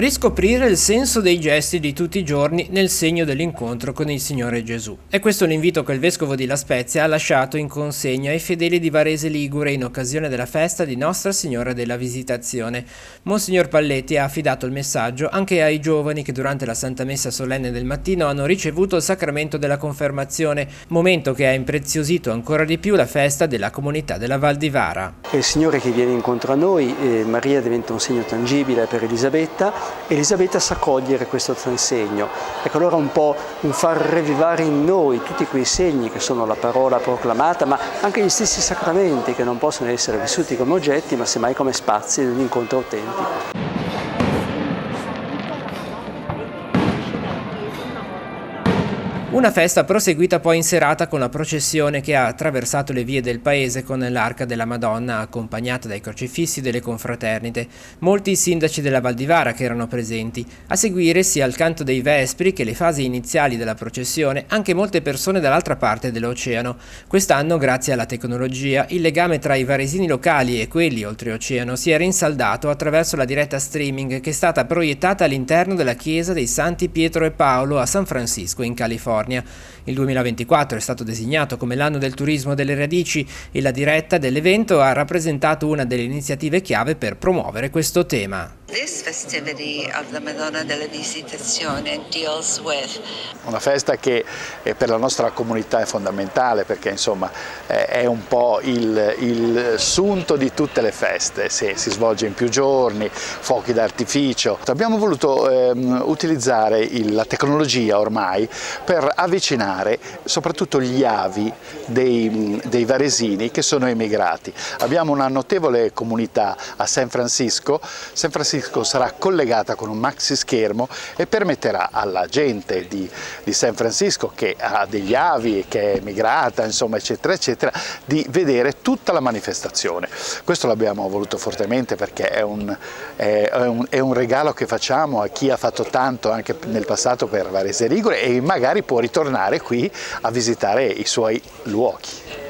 Riscoprire il senso dei gesti di tutti i giorni nel segno dell'incontro con il Signore Gesù. È questo l'invito che il Vescovo di La Spezia ha lasciato in consegna ai fedeli di Varese Ligure in occasione della festa di Nostra Signora della Visitazione. Monsignor Palletti ha affidato il messaggio anche ai giovani che durante la Santa Messa solenne del mattino hanno ricevuto il sacramento della confermazione, momento che ha impreziosito ancora di più la festa della comunità della Val di Vara. È il Signore che viene incontro a noi, Maria diventa un segno tangibile per Elisabetta. Elisabetta sa cogliere questo segno. Ecco, allora un po' un far revivare in noi tutti quei segni che sono la parola proclamata, ma anche gli stessi sacramenti che non possono essere vissuti come oggetti, ma semmai come spazi dell'incontro autentico. Una festa proseguita poi in serata con la processione che ha attraversato le vie del paese con l'Arca della Madonna accompagnata dai crocifissi delle confraternite. Molti sindaci della Val di Vara che erano presenti. A seguire sia il canto dei vespri che le fasi iniziali della processione anche molte persone dall'altra parte dell'oceano. Quest'anno, grazie alla tecnologia, il legame tra i varesini locali e quelli oltreoceano si è rinsaldato attraverso la diretta streaming che è stata proiettata all'interno della chiesa dei Santi Pietro e Paolo a San Francisco in California. Il 2024 è stato designato come l'anno del turismo delle radici e la diretta dell'evento ha rappresentato una delle iniziative chiave per promuovere questo tema. This festivity of the Madonna della Visitazione deals with una festa che per la nostra comunità è fondamentale perché insomma è un po' il sunto di tutte le feste, si svolge in più giorni, fuochi d'artificio. Abbiamo voluto utilizzare la tecnologia ormai per avvicinare soprattutto gli avi dei varesini che sono emigrati. Abbiamo una notevole comunità a San Francisco. San Francisco sarà collegata con un maxi schermo e permetterà alla gente di San Francisco che ha degli avi, che è emigrata, insomma eccetera eccetera, di vedere tutta la manifestazione. Questo l'abbiamo voluto fortemente perché è un regalo che facciamo a chi ha fatto tanto anche nel passato per Varese Ligure e magari può ritornare qui a visitare i suoi luoghi.